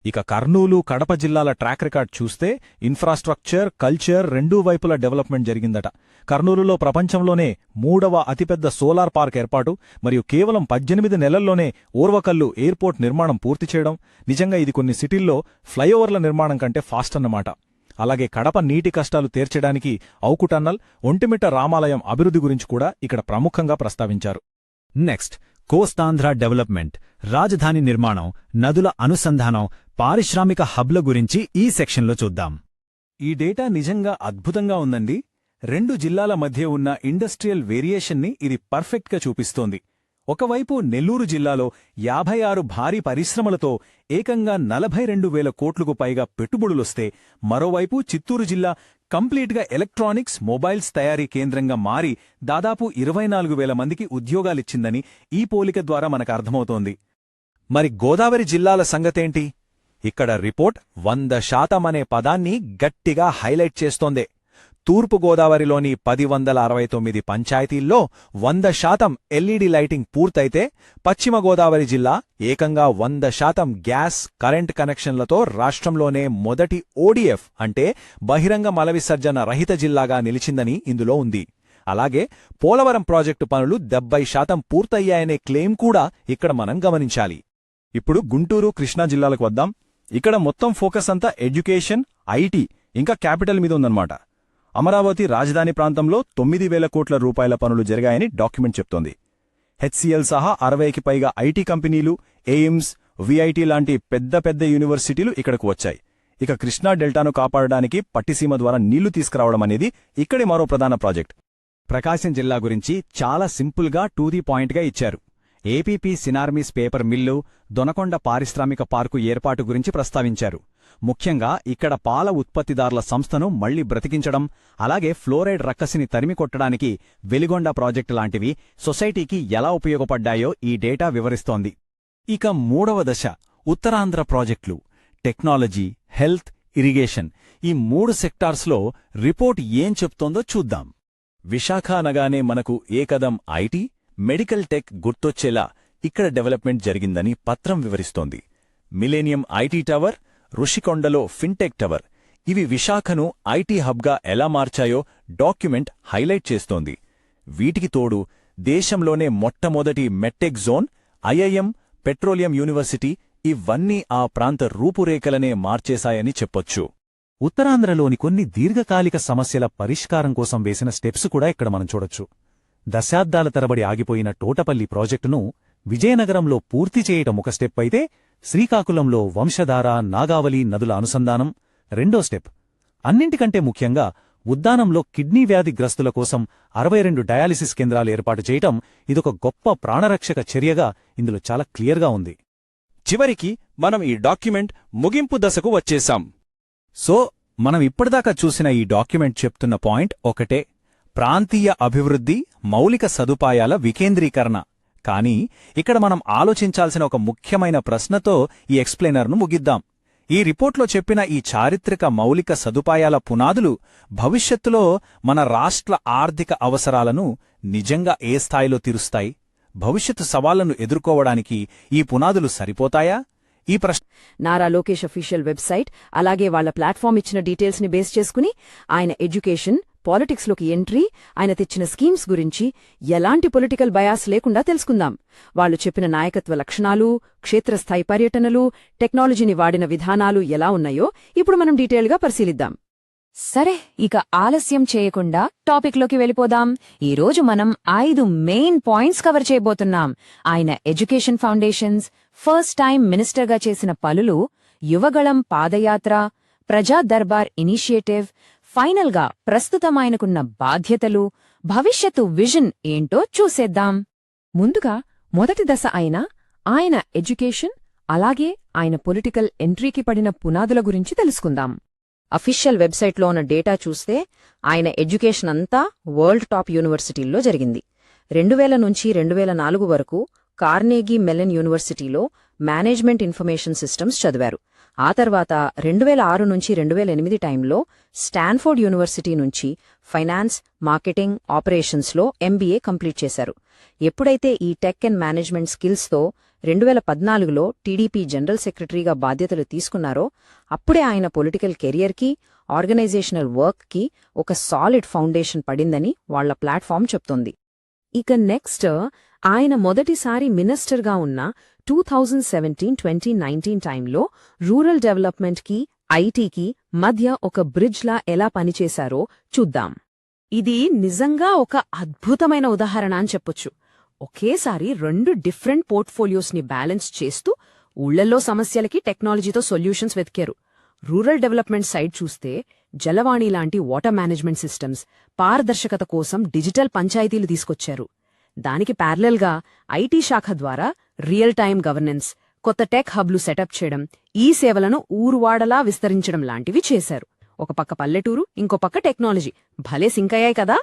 ఇక కర్నూలు, కడప జిల్లాల ట్రాక్ రికార్డ్ చూస్తే ఇన్ఫ్రాస్ట్రక్చర్, కల్చర్ రెండూ వైపుల డెవలప్మెంట్ జరిగిందట. కర్నూలులో ప్రపంచంలోనే 3వ అతిపెద్ద సోలార్ పార్క్ ఏర్పాటు మరియు కేవలం 18 నెలల్లోనే ఓర్వకల్లు ఎయిర్పోర్ట్ నిర్మాణం పూర్తి చేయడం. నిజంగా ఇది కొన్ని సిటీల్లో ఫ్లైఓవర్ల నిర్మాణం కంటే ఫాస్ట్ అన్నమాట. అలాగే కడప నీటి కష్టాలు తీర్చడానికి ఔకు టన్నల్, ఒంటిమిట్ట రామాలయం అభివృద్ధి గురించి కూడా ఇక్కడ ప్రముఖంగా ప్రస్తావించారు. నెక్స్ట్, కోస్తాంధ్ర డెవలప్మెంట్, రాజధాని నిర్మాణం, నదుల అనుసంధానం, పారిశ్రామిక హబ్ల గురించి ఈ సెక్షన్లో చూద్దాం. ఈ డేటా నిజంగా అద్భుతంగా ఉందండి. 2 జిల్లాల మధ్య ఉన్న ఇండస్ట్రియల్ వేరియేషన్ని ఇది పర్ఫెక్ట్గా చూపిస్తోంది. ఒకవైపు నెల్లూరు జిల్లాలో 56 భారీ పరిశ్రమలతో ఏకంగా 42,000 కోట్లకు పైగా పెట్టుబడులొస్తే, మరోవైపు చిత్తూరు జిల్లా కంప్లీట్గా ఎలక్ట్రానిక్స్, మొబైల్స్ తయారీ కేంద్రంగా మారి దాదాపు 24,000 మందికి ఉద్యోగాలిచ్చిందని ఈ పోలిక ద్వారా మనకు అర్థమవుతోంది. మరి గోదావరి జిల్లాల సంగతేంటి? ఇక్కడ రిపోర్ట్ 100% అనే పదాన్ని గట్టిగా హైలైట్ చేస్తోందే. తూర్పుగోదావరిలోని 1069 పంచాయతీల్లో 100% ఎల్ఈడీ లైటింగ్ పూర్తయితే, పశ్చిమ గోదావరి జిల్లా ఏకంగా 100% గ్యాస్, కరెంట్ కనెక్షన్లతో రాష్ట్రంలోనే మొదటి ఓడీఎఫ్ అంటే బహిరంగ మల విసర్జన రహిత జిల్లాగా నిలిచిందని ఇందులో ఉంది. అలాగే పోలవరం ప్రాజెక్టు పనులు 70% పూర్తయ్యాయనే క్లెయిమ్ కూడా ఇక్కడ మనం గమనించాలి. ఇప్పుడు గుంటూరు, కృష్ణా జిల్లాలకు వద్దాం. ఇక్కడ మొత్తం ఫోకస్ అంతా ఎడ్యుకేషన్, ఐటీ ఇంకా క్యాపిటల్ మీద ఉందన్నమాట. అమరావతి రాజధాని ప్రాంతంలో 9,000 కోట్ల రూపాయల పనులు జరిగాయని డాక్యుమెంట్ చెప్తోంది. హెచ్సిఎల్ సహా 60కి పైగా ఐటీ కంపెనీలు, ఎయిమ్స్, విఐటి లాంటి పెద్ద పెద్ద యూనివర్సిటీలు ఇక్కడకు వచ్చాయి. ఇక కృష్ణా డెల్టాను కాపాడడానికి పట్టిసీమ ద్వారా నీళ్లు తీసుకురావడం అనేది ఇక్కడి మరో ప్రధాన ప్రాజెక్ట్. ప్రకాశం జిల్లా గురించి చాలా సింపుల్గా టు ది పాయింట్గా ఇచ్చారు. ఏపీపీ సినార్మిస్ పేపర్ మిల్లు, దొనకొండ పారిశ్రామిక పార్కు ఏర్పాటు గురించి ప్రస్తావించారు. ముఖ్యంగా ఇక్కడ పాల ఉత్పత్తిదారుల సంస్థను మళ్లీ బ్రతికించడం, అలాగే ఫ్లోరైడ్ రక్కసిని తరిమికొట్టడానికి వెలిగొండ ప్రాజెక్టు లాంటివి సొసైటీకి ఎలా ఉపయోగపడ్డాయో ఈ డేటా వివరిస్తోంది. ఇక 3వ దశ, ఉత్తరాంధ్ర ప్రాజెక్టులు, టెక్నాలజీ, హెల్త్, ఇరిగేషన్ ఈ 3 సెక్టార్స్లో రిపోర్ట్ ఏం చెప్తోందో చూద్దాం. విశాఖ అనగానే మనకు ఏకదం ఐటీ, మెడికల్ టెక్ గుర్తొచ్చేలా ఇక్కడ డెవలప్మెంట్ జరిగిందని పత్రం వివరిస్తోంది. మిలేనియం ఐటీ టవర్, రుషికొండలో ఫిన్టెక్ టవర్, ఇవి విశాఖను ఐటీ హబ్గా ఎలా మార్చాయో డాక్యుమెంట్ హైలైట్ చేస్తోంది. వీటికి తోడు దేశంలోనే మొట్టమొదటి MedTech zone, IIM, petroleum university ఇవన్నీ ఆ ప్రాంత రూపురేఖలనే మార్చేశాయని చెప్పొచ్చు. ఉత్తరాంధ్రలోని కొన్ని దీర్ఘకాలిక సమస్యల పరిష్కారం కోసం వేసిన స్టెప్స్ కూడా ఇక్కడ మనం చూడొచ్చు. దశాబ్దాల తరబడి ఆగిపోయిన తోటపల్లి ప్రాజెక్టును విజయనగరంలో పూర్తి చేయటం ఒక స్టెప్ అయితే, శ్రీకాకుళంలో వంశధార, నాగావళి నదుల అనుసంధానం రెండో స్టెప్. అన్నింటికంటే ముఖ్యంగా ఉద్దానంలో కిడ్నీ వ్యాధి గ్రస్తుల కోసం 62 డయాలిసిస్ కేంద్రాలు ఏర్పాటు చేయటం ఇదొక గొప్ప ప్రాణరక్షక చర్యగా ఇందులో చాలా క్లియర్గా ఉంది. చివరికి మనం ఈ డాక్యుమెంట్ ముగింపు దశకు వచ్చేశాం. సో మనం ఇప్పటిదాకా చూసిన ఈ డాక్యుమెంట్ చెప్తున్న పాయింట్ ఒకటే: ప్రాంతీయ అభివృద్ధి, మౌలిక సదుపాయాల వికేంద్రీకరణ. కానీ ఇక్కడ మనం ఆలోచించాల్సిన ఒక ముఖ్యమైన ప్రశ్నతో ఈ ఎక్స్ప్లెయినర్ను ముగిద్దాం. ఈ రిపోర్ట్లో చెప్పిన ఈ చారిత్రక మౌలిక సదుపాయాల పునాదులు భవిష్యత్తులో మన రాష్ట్ర ఆర్థిక అవసరాలను నిజంగా ఏ స్థాయిలో తీరుస్తాయి? భవిష్యత్తు సవాళ్లను ఎదుర్కోవడానికి ఈ పునాదులు సరిపోతాయా? ఈ ప్రశ్న నారా లోకేష్ అఫీషియల్ వెబ్సైట్ అలాగే వాళ్ల ప్లాట్ఫామ్ ఇచ్చిన డీటెయిల్స్ ని బేస్ చేసుకుని ఆయన ఎడ్యుకేషన్, పాలిటిక్స్లోకి ఎంట్రీ, ఆయన తెచ్చిన స్కీమ్స్ గురించి ఎలాంటి పొలిటికల్ బయాస్ లేకుండా తెలుసుకుందాం. వాళ్లు చెప్పిన నాయకత్వ లక్షణాలు, క్షేత్రస్థాయి పర్యటనలు, టెక్నాలజీని వాడిన విధానాలు ఎలా ఉన్నాయో ఇప్పుడు మనం డీటెయిల్గా పరిశీలిద్దాం. సరే, ఇక ఆలస్యం చేయకుండా టాపిక్లోకి వెళ్ళిపోదాం. ఈరోజు మనం 5 మెయిన్ పాయింట్స్ కవర్ చేయబోతున్నాం. ఆయన ఎడ్యుకేషన్ ఫౌండేషన్స్, ఫస్ట్ టైం మినిస్టర్గా చేసిన పనులు, యువగళం పాదయాత్ర, ప్రజా దర్బార్ ఇనిషియేటివ్, ఫైనల్గా ప్రస్తుతం ఆయనకున్న బాధ్యతలు, భవిష్యత్తు విజన్ ఏంటో చూసేద్దాం. ముందుగా మొదటి దశ అయిన ఆయన ఎడ్యుకేషన్ అలాగే ఆయన పొలిటికల్ ఎంట్రీకి పడిన పునాదుల గురించి తెలుసుకుందాం. అఫీషియల్ వెబ్సైట్లో ఉన్న డేటా చూస్తే ఆయన ఎడ్యుకేషన్ అంతా వరల్డ్ టాప్ యూనివర్సిటీల్లో జరిగింది. 2000 నుంచి 2004 వరకు కార్నెగీ మెల్లన్ యూనివర్సిటీలో మేనేజ్మెంట్ ఇన్ఫర్మేషన్ సిస్టమ్స్ చదివారు. ఆ తర్వాత 2006 నుంచి 2008 టైంలో స్టాన్ఫోర్డ్ యూనివర్సిటీ నుంచి ఫైనాన్స్, మార్కెటింగ్, ఆపరేషన్స్లో ఎంబీఏ కంప్లీట్ చేశారు. ఎప్పుడైతే ఈ టెక్ అండ్ మేనేజ్మెంట్ స్కిల్స్తో 2014లో టీడీపీ జనరల్ సెక్రటరీగా బాధ్యతలు తీసుకున్నారో అప్పుడే ఆయన పొలిటికల్ కెరియర్కి, ఆర్గనైజేషనల్ వర్క్కి ఒక సాలిడ్ ఫౌండేషన్ పడిందని వాళ్ల ప్లాట్ఫామ్ చెప్తోంది. ఇక నెక్స్ట్, ఆయన మొదటిసారి మినిస్టర్గా ఉన్న 2017-2019 టైంలో రూరల్ డెవలప్మెంట్కి, ఐటీకి మధ్య ఒక బ్రిడ్జ్లా ఎలా పనిచేశారో చూద్దాం. ఇది నిజంగా ఒక అద్భుతమైన ఉదాహరణ అని చెప్పొచ్చు. ఒకేసారి 2 డిఫరెంట్ పోర్ట్ఫోలియోస్ని బ్యాలెన్స్ చేస్తూ ఊళ్లల్లో సమస్యలకి టెక్నాలజీతో సొల్యూషన్స్ వెతికారు. రూరల్ డెవలప్మెంట్ సైడ్ చూస్తే జలవాణి లాంటి వాటర్ మేనేజ్మెంట్ సిస్టమ్స్, పారదర్శకత కోసం డిజిటల్ పంచాయతీలు తీసుకొచ్చారు. దానికి ప్యారలల్గా ఐటీ శాఖ ద్వారా రియల్ టైమ్ గవర్నెన్స్, కొత్త టెక్ హబ్లు సెటప్ చేయడం, ఈ సేవలను ఊరువాడలా విస్తరించడం లాంటివి చేశారు. ఒక పక్క పల్లెటూరు, ఇంకో పక్క టెక్నాలజీ, భలే సింకయ్యాయి కదా.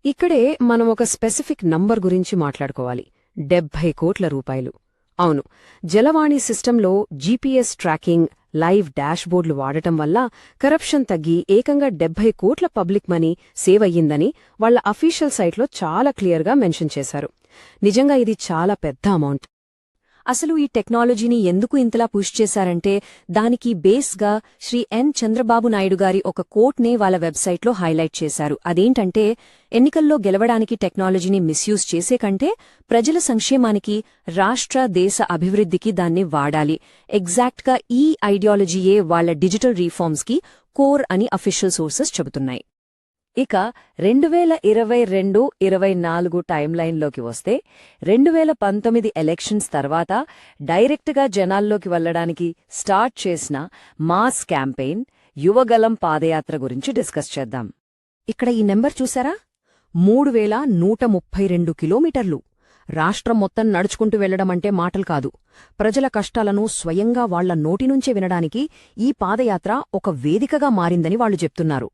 ఇక్కడే మనం ఒక స్పెసిఫిక్ నంబర్ గురించి మాట్లాడుకోవాలి. 70 కోట్ల రూపాయలు. అవును, జలవాణి సిస్టంలో జీపీఎస్ ట్రాకింగ్, లైవ్ డాష్బోర్డులు వాడటం వల్ల కరప్షన్ తగ్గి ఏకంగా 70 కోట్ల పబ్లిక్ మనీ సేవ్ అయ్యిందని వాళ్ల అఫీషియల్ సైట్లో చాలా క్లియర్గా మెన్షన్ చేశారు. నిజంగా ఇది చాలా పెద్ద అమౌంట్. అసలు ఈ టెక్నాలజీని ఎందుకు ఇంతలా పుష్ చేశారంటే దానికి బేస్గా శ్రీ ఎన్ చంద్రబాబు నాయుడు గారి ఒక కోట్నే వాళ్ళ వెబ్సైట్లో హైలైట్ చేశారు. అదేంటంటే, ఎన్నికల్లో గెలవడానికి టెక్నాలజీని మిస్యూజ్ చేసే కంటే ప్రజల సంక్షేమానికి, రాష్ట్ర దేశ అభివృద్ధికి దాన్ని వాడాలి. ఎగ్జాక్ట్గా ఈ ఐడియాలజీయే వాళ్ల డిజిటల్ రీఫార్మ్స్కి కోర్ అని అఫీషియల్ సోర్సెస్ చెబుతున్నాయి. ఇక 2022-24 టైమ్లైన్లోకి వస్తే 2019 ఎలక్షన్స్ తర్వాత డైరెక్ట్గా జనాల్లోకి వెళ్లడానికి స్టార్ట్ చేసిన మాస్ క్యాంపెయిన్ యువగలం పాదయాత్ర గురించి డిస్కస్ చేద్దాం. ఇక్కడ ఈ నెంబర్ చూసారా? 3132 కిలోమీటర్లు. రాష్ట్రం మొత్తం నడుచుకుంటూ వెళ్లడమంటే మాటలు కాదు. ప్రజల కష్టాలను స్వయంగా వాళ్ల నోటినుంచే వినడానికి ఈ పాదయాత్ర ఒక వేదికగా మారిందని వాళ్లు చెప్తున్నారు.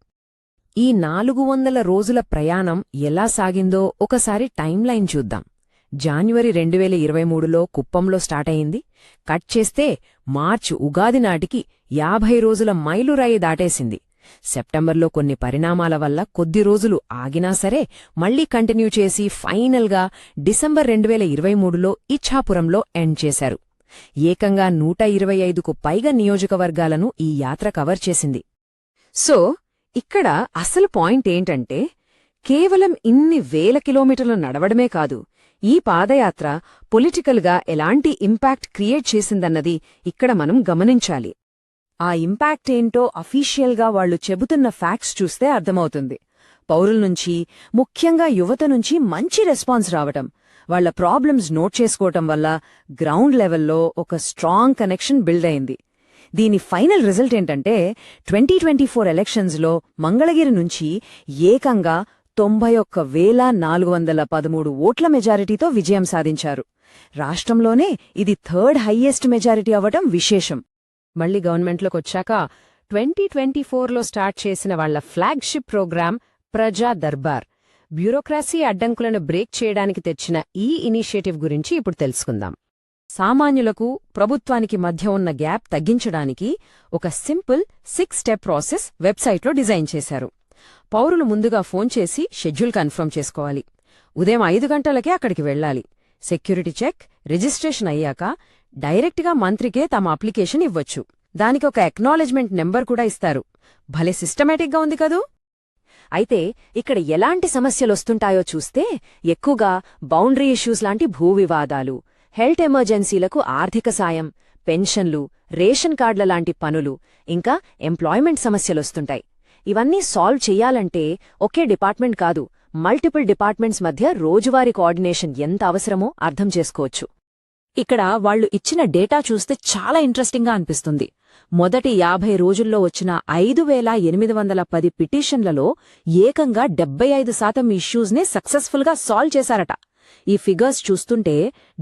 ఈ 400 రోజుల ప్రయాణం ఎలా సాగిందో ఒకసారి టైమ్లైన్ చూద్దాం. జాన్వరి 2023లో కుప్పంలో స్టార్ట్ అయింది. కట్ చేస్తే మార్చి ఉగాది నాటికి 50 రోజుల మైలురాయి దాటేసింది. సెప్టెంబర్లో కొన్ని పరిణామాల వల్ల కొద్ది రోజులు ఆగినా సరే మళ్లీ కంటిన్యూ చేసి ఫైనల్గా డిసెంబర్ 2023లో ఇచ్ఛాపురంలో ఎండ్ చేశారు. ఏకంగా 125కు పైగా నియోజకవర్గాలను ఈ యాత్ర కవర్ చేసింది. సో ఇక్కడ అసలు పాయింట్ ఏంటంటే కేవలం ఇన్ని వేల కిలోమీటర్లు నడవడమే కాదు, ఈ పాదయాత్ర పొలిటికల్గా ఎలాంటి ఇంపాక్ట్ క్రియేట్ చేసిందన్నది ఇక్కడ మనం గమనించాలి. ఆ ఇంపాక్ట్ ఏంటో అఫీషియల్గా వాళ్లు చెబుతున్న ఫ్యాక్ట్స్ చూస్తే అర్థమవుతుంది. పౌరుల నుంచి, ముఖ్యంగా యువత నుంచి మంచి రెస్పాన్స్ రావటం, వాళ్ల ప్రాబ్లమ్స్ నోట్ చేసుకోవటం వల్ల గ్రౌండ్ లెవెల్లో ఒక స్ట్రాంగ్ కనెక్షన్ బిల్డ్ అయింది. దీని ఫైనల్ రిజల్ట్ ఏంటంటే 2024 ఎలక్షన్స్లో మంగళగిరి నుంచి ఏకంగా 91,413 ఓట్ల మెజారిటీతో విజయం సాధించారు. రాష్ట్రంలోనే ఇది థర్డ్ హైయెస్ట్ మెజారిటీ అవ్వటం విశేషం. మళ్లీ గవర్నమెంట్లోకొచ్చాక 2024లో స్టార్ట్ చేసిన వాళ్ల ఫ్లాగ్షిప్ ప్రోగ్రాం ప్రజా దర్బార్, బ్యూరోక్రసీ అడ్డంకులను బ్రేక్ చేయడానికి తెచ్చిన ఈ ఇనిషియేటివ్ గురించి ఇప్పుడు తెలుసుకుందాం. సామాన్యులకు, ప్రభుత్వానికి మధ్య ఉన్న గ్యాప్ తగ్గించడానికి ఒక సింపుల్ 6 స్టెప్ ప్రాసెస్ వెబ్సైట్లో డిజైన్ చేశారు. పౌరులు ముందుగా ఫోన్ చేసి షెడ్యూల్ కన్ఫర్మ్ చేసుకోవాలి. ఉదయం 5 గంటలకే అక్కడికి వెళ్లాలి. సెక్యూరిటీ చెక్, రిజిస్ట్రేషన్ అయ్యాక డైరెక్ట్గా మంత్రికే తమ అప్లికేషన్ ఇవ్వొచ్చు. దానికి ఒక ఎక్నాలెడ్జ్మెంట్ నెంబర్ కూడా ఇస్తారు. భలే సిస్టమేటిక్గా ఉంది కదూ? అయితే ఇక్కడ ఎలాంటి సమస్యలొస్తుంటాయో చూస్తే ఎక్కువగా బౌండరీ ఇష్యూస్ లాంటి భూ వివాదాలు, హెల్త్ ఎమర్జెన్సీలకు ఆర్థిక సాయం, పెన్షన్లు, రేషన్ కార్డుల లాంటి పనులు, ఇంకా ఎంప్లాయ్మెంట్ సమస్యలొస్తుంటాయి. ఇవన్నీ సాల్వ్ చెయ్యాలంటే ఒకే డిపార్ట్మెంట్ కాదు, మల్టిపుల్ డిపార్ట్మెంట్స్ మధ్య రోజువారీ కోఆర్డినేషన్ ఎంత అవసరమో అర్థం చేసుకోవచ్చు. ఇక్కడ వాళ్లు ఇచ్చిన డేటా చూస్తే చాలా ఇంట్రెస్టింగ్గా అనిపిస్తుంది. మొదటి 50 రోజుల్లో వచ్చిన 5,810 పిటిషన్లలో ఏకంగా 75% ఇష్యూస్నే సక్సెస్ఫుల్గా సాల్వ్ చేశారట. ఈ ఫిగర్స్ చూస్తుంటే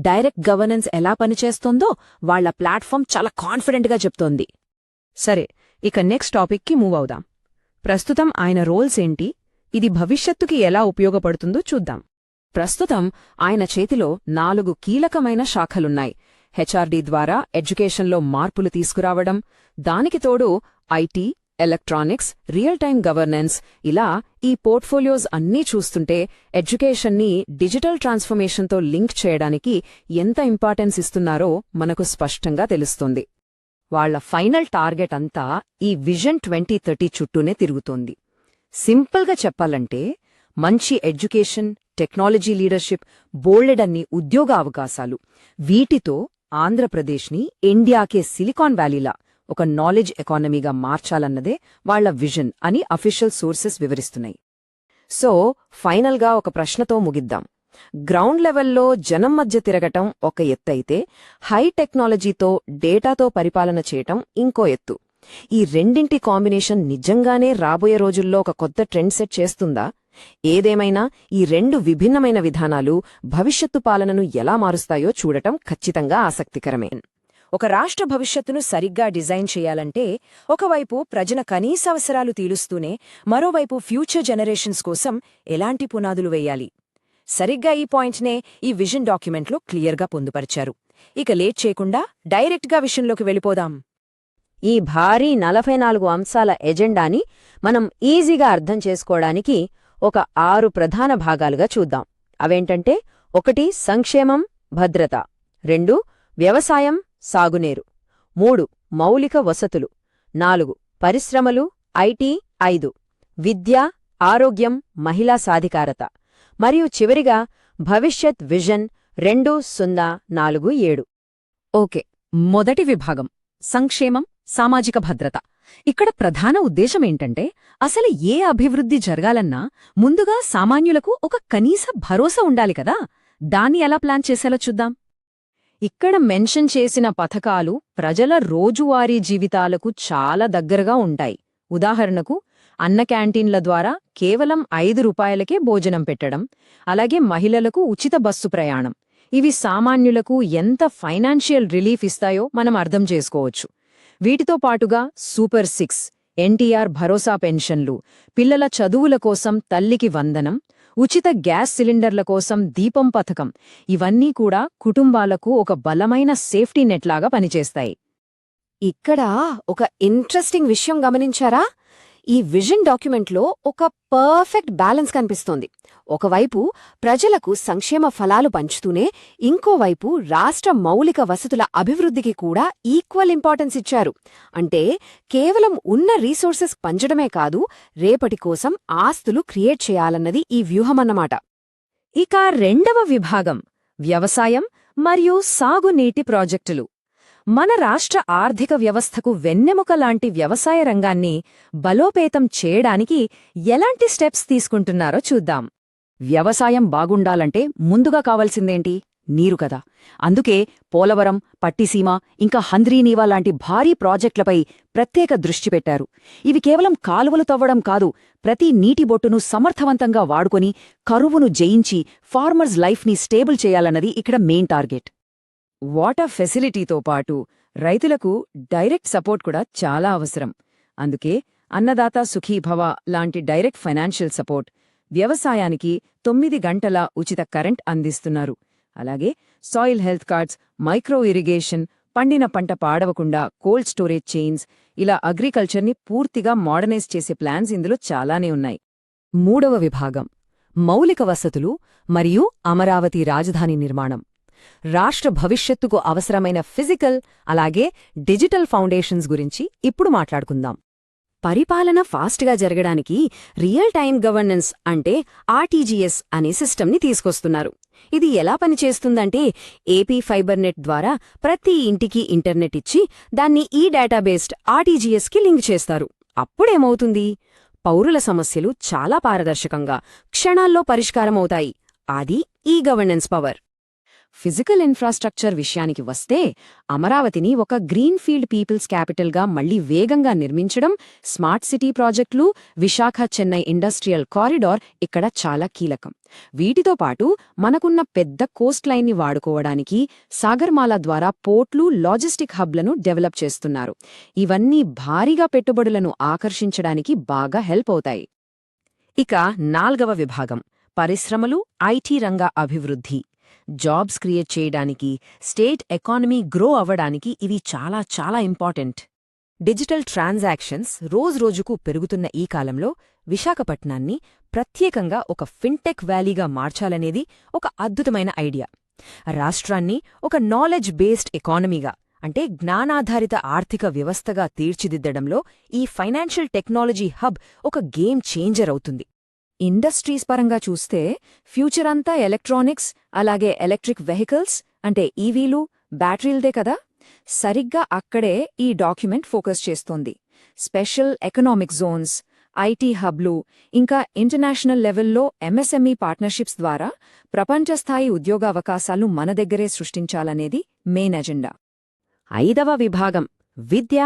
డైరెక్ట్ గవర్నెన్స్ ఎలా పనిచేస్తోందో వాళ్ల ప్లాట్ఫామ్ చాలా కాన్ఫిడెంట్గా చెప్తోంది. సరే, ఇక నెక్స్ట్ టాపిక్కి మూవ్ అవుదాం. ప్రస్తుతం ఆయన రోల్స్ ఏంటి, ఇది భవిష్యత్తుకి ఎలా ఉపయోగపడుతుందో చూద్దాం. ప్రస్తుతం ఆయన చేతిలో 4 కీలకమైన శాఖలున్నాయి. హెచ్ఆర్డీ ద్వారా ఎడ్యుకేషన్లో మార్పులు తీసుకురావడం, దానికి తోడు IT, electronics, real time governance, ఇలా ఈ పోర్ట్ఫోలియోస్ అన్నీ చూస్తుంటే ఎడ్యుకేషన్ని డిజిటల్ ట్రాన్స్ఫర్మేషన్తో లింక్ చేయడానికి ఎంత ఇంపార్టెన్స్ ఇస్తున్నారో మనకు స్పష్టంగా తెలుస్తోంది. వాళ్ల ఫైనల్ టార్గెట్ అంతా ఈ విజన్ 2030 చుట్టూనే తిరుగుతోంది. సింపుల్గా చెప్పాలంటే మంచి ఎడ్యుకేషన్, టెక్నాలజీ లీడర్షిప్, బోల్డెడన్ని ఉద్యోగ అవకాశాలు, వీటితో ఆంధ్రప్రదేశ్ని ఇండియాకే సిలికాన్ వ్యాలీలా ఒక నాలెడ్జ్ ఎకానమీగా మార్చాలన్నదే వాళ్ల విజన్ అని అఫీషియల్ సోర్సెస్ వివరిస్తున్నాయి. సో ఫైనల్గా ఒక ప్రశ్నతో ముగిద్దాం. గ్రౌండ్ లెవెల్లో జనం మధ్య తిరగటం ఒక ఎత్తైతే, హై టెక్నాలజీతో, డేటాతో పరిపాలన చేయటం ఇంకో ఎత్తు. ఈ రెండింటి కాంబినేషన్ నిజంగానే రాబోయే రోజుల్లో ఒక కొత్త ట్రెండ్ సెట్ చేస్తుందా? ఏదేమైనా ఈ 2 విభిన్నమైన విధానాలు భవిష్యత్తు పాలనను ఎలా మారుస్తాయో చూడటం ఖచ్చితంగా ఆసక్తికరమే. ఒక రాష్ట్ర భవిష్యత్తును సరిగ్గా డిజైన్ చేయాలంటే ఒకవైపు ప్రజల కనీసావసరాలు తీరుస్తూనే మరోవైపు ఫ్యూచర్ జనరేషన్స్ కోసం ఎలాంటి పునాదులు వేయాలి, సరిగ్గా ఈ పాయింట్నే ఈ విజన్ డాక్యుమెంట్లో క్లియర్గా పొందుపరిచారు. ఇక లేట్ చేయకుండా డైరెక్ట్గా విషయంలోకి వెళ్ళిపోదాం. ఈ భారీ 44 అంశాల ఎజెండాని మనం ఈజీగా అర్థం చేసుకోవడానికి ఒక 6 ప్రధాన భాగాలుగా చూద్దాం. అవేంటంటే 1 సంక్షేమం, భద్రత, 2 వ్యవసాయం, సాగునీరు, 3 మౌలిక వసతులు, 4 పరిశ్రమలు, ఐటీ, 5 విద్య, ఆరోగ్యం, మహిళా సాధికారత, మరియు చివరిగా భవిష్యత్ విజన్ 2047. ఓకే, మొదటి విభాగం సంక్షేమం, సామాజిక భద్రత. ఇక్కడ ప్రధాన ఉద్దేశమేంటంటే అసలు ఏ అభివృద్ధి జరగాలన్నా ముందుగా సామాన్యులకు ఒక కనీస భరోసా ఉండాలి కదా. దాన్ని ఎలా ప్లాన్ చేసేలా చూద్దాం. ఇక్కడ మెన్షన్ చేసిన పథకాలు ప్రజల రోజువారీ జీవితాలకు చాలా దగ్గరగా ఉంటాయి. ఉదాహరణకు అన్న క్యాంటీన్ల ద్వారా కేవలం 5 రూపాయలకే భోజనం పెట్టడం, అలాగే మహిళలకు ఉచిత బస్సు ప్రయాణం. ఇవి సామాన్యులకు ఎంత ఫైనాన్షియల్ రిలీఫ్ ఇస్తాయో మనం అర్థం చేసుకోవచ్చు. వీటితో పాటుగా సూపర్ 6, ఎన్టీఆర్ భరోసా పెన్షన్లు, పిల్లల చదువుల కోసం తల్లికి వందనం, ఉచిత గ్యాస్ సిలిండర్ల కోసం దీపం పథకం, ఇవన్నీ కూడా కుటుంబాలకు ఒక బలమైన సేఫ్టీ నెట్లాగా పనిచేస్తాయి. ఇక్కడ ఒక ఇంట్రెస్టింగ్ విషయం గమనించారా? ఈ విజన్ డాక్యుమెంట్లో ఒక పర్ఫెక్ట్ బ్యాలెన్స్ కనిపిస్తోంది. ఒకవైపు ప్రజలకు సంక్షేమ ఫలాలు పంచుతూనే ఇంకోవైపు రాష్ట్ర మౌలిక వసతుల అభివృద్ధికి కూడా ఈక్వల్ ఇంపార్టెన్స్ ఇచ్చారు. అంటే కేవలం ఉన్న రీసోర్సెస్ పంచడమే కాదు, రేపటి కోసం ఆస్తులు క్రియేట్ చేయాలన్నది ఈ వ్యూహమన్నమాట. ఇక రెండవ విభాగం వ్యవసాయం మరియు సాగునీటి ప్రాజెక్టులు. మన రాష్ట్ర ఆర్థిక వ్యవస్థకు వెన్నెముక లాంటి వ్యవసాయ రంగాన్ని బలోపేతం చేయడానికి ఎలాంటి స్టెప్స్ తీసుకుంటున్నారో చూద్దాం. వ్యవసాయం బాగుండాలంటే ముందుగా కావాల్సిందేంటి? నీరు కదా. అందుకే పోలవరం, పట్టిసీమ, ఇంకా హంద్రీనీవా లాంటి భారీ ప్రాజెక్టులపై ప్రత్యేక దృష్టి పెట్టారు. ఇవి కేవలం కాలువలు తవ్వడం కాదు, ప్రతి నీటి బొట్టును సమర్థవంతంగా వాడుకొని కరువును జయించి ఫార్మర్స్ లైఫ్ని స్టేబుల్ చేయాలన్నది ఇక్కడ మెయిన్ టార్గెట్. వాటర్ ఫెసిలిటీతో పాటు రైతులకు డైరెక్ట్ సపోర్ట్ కూడా చాలా అవసరం. అందుకే అన్నదాత సుఖీభవ లాంటి డైరెక్ట్ ఫైనాన్షియల్ సపోర్ట్, వ్యవసాయానికి 9 గంటల ఉచిత కరెంట్ అందిస్తున్నారు. అలాగే soil health cards, micro irrigation, పండిన పంట పాడవకుండా కోల్డ్ స్టోరేజ్ చైన్స్, ఇలా అగ్రికల్చర్ని పూర్తిగా మోడర్నైజ్ చేసే ప్లాన్స్ ఇందులో చాలానే ఉన్నాయి. మూడవ విభాగం మౌలిక వసతులు మరియు అమరావతి రాజధాని నిర్మాణం. రాష్ట్ర భవిష్యత్తుకు అవసరమైన ఫిజికల్ అలాగే డిజిటల్ ఫౌండేషన్స్ గురించి ఇప్పుడు మాట్లాడుకుందాం. పరిపాలన ఫాస్ట్గా జరగడానికి రియల్ టైమ్ గవర్నెన్స్ అంటే ఆర్టీజీఎస్ అనే సిస్టమ్ని తీసుకొస్తున్నారు. ఇది ఎలా పనిచేస్తుందంటే ఏపీ ఫైబర్ నెట్ ద్వారా ప్రతి ఇంటికి ఇంటర్నెట్ ఇచ్చి దాన్ని ఈ డేటాబేస్డ్ ఆర్టీజీఎస్కి లింక్ చేస్తారు. అప్పుడేమవుతుంది? పౌరుల సమస్యలు చాలా పారదర్శకంగా క్షణాల్లో పరిష్కారమవుతాయి. అది e governance power. Physical infrastructure విషయానికి వస్తే అమరావతిని ఒక గ్రీన్ఫీల్డ్ పీపుల్స్ క్యాపిటల్గా మళ్లీ వేగంగా నిర్మించడం, స్మార్ట్ సిటీ ప్రాజెక్టులు, విశాఖ చెన్నై ఇండస్ట్రియల్ కారిడార్ ఇక్కడ చాలా కీలకం. వీటితో పాటు మనకున్న పెద్ద కోస్ట్ లైన్ని వాడుకోవడానికి సాగర్మాల ద్వారా పోర్ట్లు, లాజిస్టిక్ హబ్లను డెవలప్ చేస్తున్నారు. ఇవన్నీ భారీగా పెట్టుబడులను ఆకర్షించడానికి బాగా హెల్ప్ అవుతాయి. ఇక 4వ విభాగం పరిశ్రమలు, ఐటీ రంగ అభివృద్ధి. జాబ్స్ క్రియేట్ చేయడానికి, స్టేట్ ఎకానమీ గ్రో అవ్వడానికి ఇవి చాలా చాలా ఇంపార్టెంట్. డిజిటల్ ట్రాన్సాక్షన్స్ రోజురోజుకు పెరుగుతున్న ఈ కాలంలో విశాఖపట్నాన్ని ప్రత్యేకంగా ఒక ఫిన్టెక్ వ్యాలీగా మార్చాలనేది ఒక అద్భుతమైన ఐడియా. రాష్ట్రాన్ని ఒక నాలెడ్జ్ బేస్డ్ ఎకానమీగా అంటే జ్ఞానాధారిత ఆర్థిక వ్యవస్థగా తీర్చిదిద్దడంలో ఈ ఫైనాన్షియల్ టెక్నాలజీ హబ్ ఒక గేమ్ చేంజర్ అవుతుంది. ఇండస్ట్రీస్ పరంగా చూస్తే ఫ్యూచర్ అంతా ఎలక్ట్రానిక్స్ అలాగే ఎలక్ట్రిక్ వెహికల్స్ అంటే ఈవీలు, బ్యాటరీలదే కదా. సరిగ్గా అక్కడే ఈ డాక్యుమెంట్ ఫోకస్ చేస్తోంది. స్పెషల్ ఎకనామిక్ జోన్స్, ఐటీ హబ్లు, ఇంకా ఇంటర్నేషనల్ లెవెల్లో ఎంఎస్ఎంఈ పార్ట్నర్షిప్స్ ద్వారా ప్రపంచస్థాయి ఉద్యోగావకాశాలు మన దగ్గరే సృష్టించాలనేది మెయిన్ ఎజెండా. 5వ విభాగం విద్య,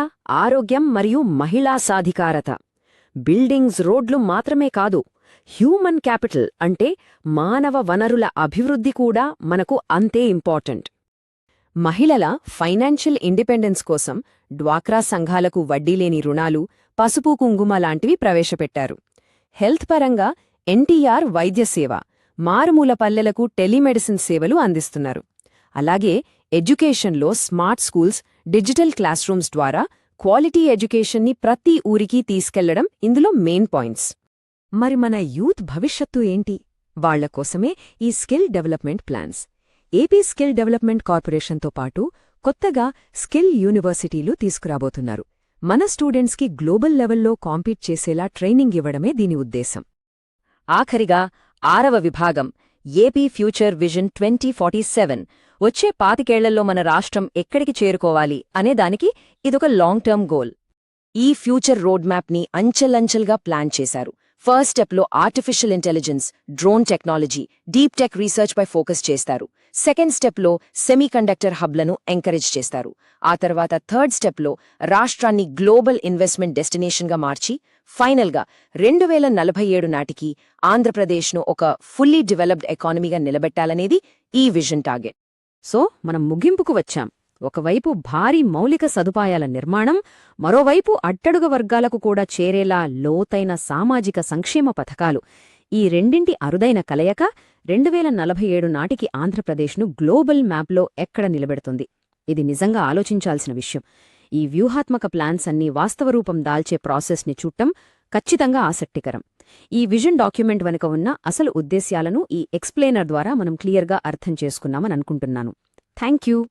ఆరోగ్యం మరియు మహిళా సాధికారత. బిల్డింగ్స్, రోడ్లు మాత్రమే కాదు, హ్యూమన్ క్యాపిటల్ అంటే మానవ వనరుల అభివృద్ధి కూడా మనకు అంతే ఇంపార్టెంట్. మహిళల ఫైనాన్షియల్ ఇండిపెండెన్స్ కోసం డ్వాక్రా సంఘాలకు వడ్డీలేని రుణాలు, పసుపు కుంకుమ లాంటివి ప్రవేశపెట్టారు. హెల్త్ పరంగా ఎన్టీఆర్ వైద్య సేవ, మారుమూల పల్లెలకు టెలిమెడిసిన్ సేవలు అందిస్తున్నారు. అలాగే ఎడ్యుకేషన్లో smart schools, digital class rooms ద్వారా క్వాలిటీ ఎడ్యుకేషన్ని ప్రతి ఊరికి తీసుకెళ్లడం ఇందులో మెయిన్ పాయింట్స్. మరి మన యూత్ భవిష్యత్తు ఏంటి? వాళ్లకోసమే ఈ skill development plans. AP skill development కార్పొరేషన్తో పాటు కొత్తగా స్కిల్ యూనివర్సిటీలు తీసుకురాబోతున్నారు. మన స్టూడెంట్స్కి గ్లోబల్ లెవెల్లో కాంపీట్ చేసేలా ట్రైనింగ్ ఇవ్వడమే దీని ఉద్దేశం. ఆఖరిగా 6వ విభాగం ఏపీ ఫ్యూచర్ విజన్ 2047. వచ్చే 25 ఏళ్లలో మన రాష్ట్రం ఎక్కడికి చేరుకోవాలి అనేదానికి ఇదొక లాంగ్ టర్మ్ గోల్. ఈ ఫ్యూచర్ రోడ్ మ్యాప్ని అంచెలంచెల్గా ప్లాన్ చేశారు. ఫస్ట్ స్టెప్లో artificial intelligence, drone technology, deep tech రీసెర్చ్పై ఫోకస్ చేస్తారు. సెకండ్ స్టెప్లో సెమీకండక్టర్ హబ్లను ఎంకరేజ్ చేస్తారు. ఆ తర్వాత థర్డ్ స్టెప్లో రాష్ట్రాన్ని గ్లోబల్ ఇన్వెస్ట్మెంట్ డెస్టినేషన్గా మార్చి ఫైనల్గా 2047 నాటికి ఆంధ్రప్రదేశ్ను ఒక ఫుల్లీ డెవలప్డ్ ఎకానమీగా నిలబెట్టాలనేది ఈ విజన్ టార్గెట్. సో మనం ముగింపుకు వచ్చాం. ఒకవైపు భారీ మౌలిక సదుపాయాల నిర్మాణం, మరోవైపు అట్టడుగ వర్గాలకు కూడా చేరేలా లోతైన సామాజిక సంక్షేమ పథకాలు. ఈ రెండింటి అరుదైన కలయిక 2047 నాటికి ఆంధ్రప్రదేశ్ను గ్లోబల్ మ్యాప్లో ఎక్కడ నిలబెడుతుంది? ఇది నిజంగా ఆలోచించాల్సిన విషయం. ఈ వ్యూహాత్మక ప్లాన్స్ అన్నీ వాస్తవరూపం దాల్చే ప్రాసెస్ని చూడటం ఖచ్చితంగా ఆసక్తికరం. ఈ విజన్ డాక్యుమెంట్ వెనుక ఉన్న అసలు ఉద్దేశ్యాలను ఈ ఎక్స్ప్లెయినర్ ద్వారా మనం క్లియర్గా అర్థం చేసుకున్నామని అనుకుంటున్నాను. Thank you.